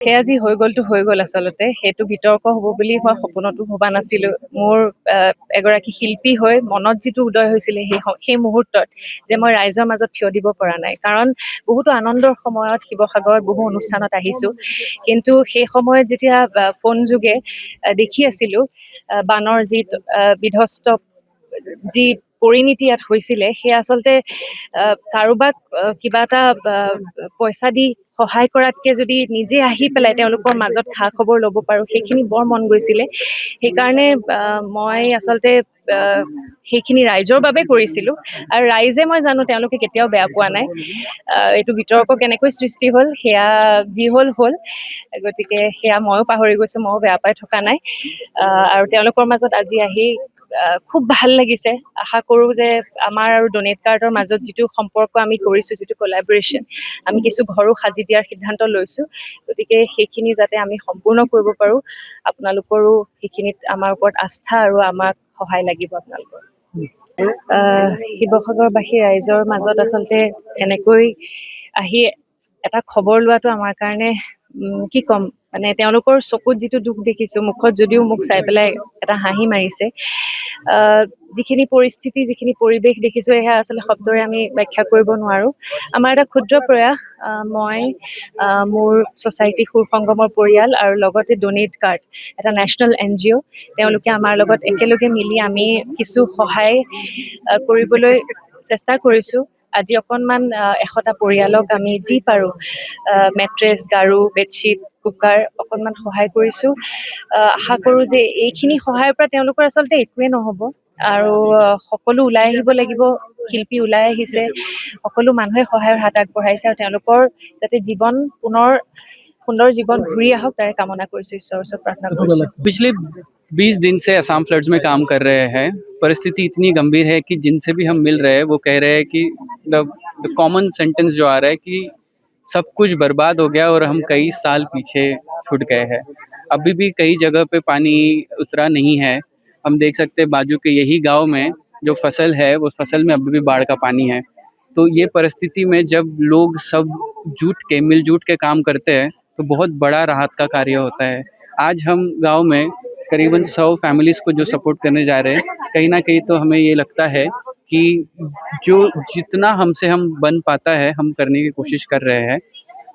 সেয়া যি হৈ গ'লতো হৈ গ'ল আচলতে। সেইটো বিতৰ্ক হ'ব বুলি মই সপোনতো ভবা নাছিলোঁ। মোৰ এগৰাকী শিল্পী হৈ মনত যিটো উদয় হৈছিলে সেই মুহূৰ্তত, যে মই ৰাইজৰ মাজত থিয় দিব পৰা নাই। কাৰণ বহুতো আনন্দৰ সময়ত শিৱসাগৰত বহু অনুষ্ঠানত আহিছোঁ, কিন্তু সেই সময়ত যেতিয়া ফোন যোগে দেখি আছিলোঁ বানৰ যি বিধ্বস্ত যি পৰিণতি ইয়াত হৈছিলে, সেয়া আচলতে কাৰোবাক কিবা এটা পইচা দি সহায় কৰাতকে যদি নিজে আহি পেলাই তেওঁলোকৰ মাজত খা খবৰ ল'ব পাৰোঁ, সেইখিনি বৰ মন গৈছিলে। সেইকাৰণে মই আচলতে সেইখিনি ৰাইজৰ বাবে কৰিছিলোঁ। আৰু ৰাইজে মই জানো তেওঁলোকে কেতিয়াও বেয়া পোৱা নাই। এইটো বিতৰ্ক কেনেকৈ সৃষ্টি হ'ল, সেয়া যি হ'ল হ'ল। গতিকে সেয়া ময়ো পাহৰি গৈছোঁ, ময়ো বেয়া পাই থকা নাই। আৰু তেওঁলোকৰ মাজত আজি আহি খুব ভাল লাগিছে। আশা কৰোঁ যে আমাৰ আৰু ডনেট কাৰ্ডৰ মাজত যিটো সম্পৰ্ক আমি কৰিছোঁ, যিটো কলাবৰেশ্যন, আমি কিছু ঘৰো সাজি দিয়াৰ সিদ্ধান্ত লৈছোঁ। গতিকে সেইখিনি যাতে আমি সম্পূৰ্ণ কৰিব পাৰোঁ, আপোনালোকৰো সেইখিনিত আমাৰ ওপৰত আস্থা আৰু আমাক সহায় লাগিব আপোনালোকৰ। শিৱসাগৰবাসী ৰাইজৰ মাজত আচলতে এনেকৈ আহি এটা খবৰ লোৱাটো আমাৰ কাৰণে কি ক'ম, মানে তেওঁলোকৰ চকুত যিটো দুখ দেখিছোঁ, মুখত যদিও মোক চাই পেলাই এটা হাঁহি মাৰিছে, যিখিনি পৰিস্থিতি, যিখিনি পৰিৱেশ দেখিছোঁ, সেয়া আচলতে শব্দৰে আমি ব্যাখ্যা কৰিব নোৱাৰোঁ। আমাৰ এটা ক্ষুদ্ৰ প্ৰয়াস, মই মোৰ ছ'চাইটি সুৰ সংগমৰ পৰিয়াল আৰু লগতে ডনেট কাৰ্ড, এটা নেশ্যনেল NGO, তেওঁলোকে আমাৰ লগত একেলগে মিলি আমি কিছু সহায় কৰিবলৈ চেষ্টা কৰিছোঁ। আজি অকণমান 100টা পৰিয়ালক আমি যি পাৰোঁ মেট্ৰেছ, গাৰু, বেডশ্বীট, কুকাৰ অকণমান সহায় কৰিছোঁ। আশা কৰোঁ যে এইখিনি সহায়ৰ পৰা তেওঁলোকৰ আচলতে একোৱে নহ'ব, আৰু সকলো ওলাই আহিব লাগিব। শিল্পী ওলাই আহিছে, সকলো মানুহে সহায়ৰ হাত আগবঢ়াইছে, আৰু তেওঁলোকৰ যাতে জীৱন পুনৰ সুন্দৰ জীৱন ঘূৰি আহক তাৰে কামনা কৰিছোঁ, ঈশ্বৰৰ ওচৰত প্ৰাৰ্থনা কৰিছোঁ। पिछले 20 दिन से असम फ्लड्स में काम कर रहे हैं। परिस्थिति इतनी गंभीर है कि जिनसे भी हम मिल रहे हैं वो कह रहे हैं कि द कॉमन सेंटेंस जो आ रहा है कि सब कुछ बर्बाद हो गया और हम कई साल पीछे छूट गए हैं। अभी भी कई जगह पे पानी उतरा नहीं है। हम देख सकते हैं बाजू के यही गांव में जो फसल है वो फसल में अभी भी बाढ़ का पानी है। तो ये परिस्थिति में जब लोग सब मिलजुट के काम करते हैं तो बहुत बड़ा राहत का कार्य होता है। आज हम गांव में करीबन 100 फैमिलीज को जो सपोर्ट करने जा रहे हैं, कहीं ना कहीं तो हमें ये लगता है कि जो जितना हमसे हम बन पाता है हम करने की कोशिश कर रहे हैं।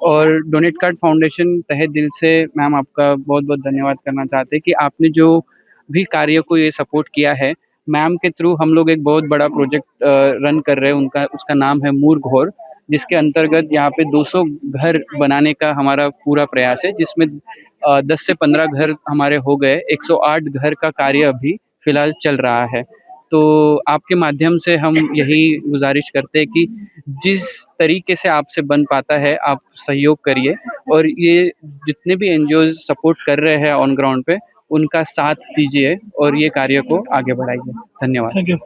और डोनेट कार्ड फाउंडेशन तहे दिल से मैम आपका बहुत बहुत धन्यवाद करना चाहते हैं कि आपने जो भी कार्य को ये सपोर्ट किया है। मैम के थ्रू हम लोग एक बहुत बड़ा प्रोजेक्ट रन कर रहे हैं, उसका नाम है मूर घोर, जिसके अंतर्गत यहाँ पे 200 घर बनाने का हमारा पूरा प्रयास है, जिसमें 10 से 15 घर हमारे हो गए। 108 घर का कार्य अभी फिलहाल चल रहा है। तो आपके माध्यम से हम यही गुजारिश करते हैं कि जिस तरीके से आपसे बन पाता है आप सहयोग करिए, और ये जितने भी NGO सपोर्ट कर रहे हैं ऑन ग्राउंड पे उनका साथ दीजिए और ये कार्य को आगे बढ़ाइए। धन्यवाद। Thank you.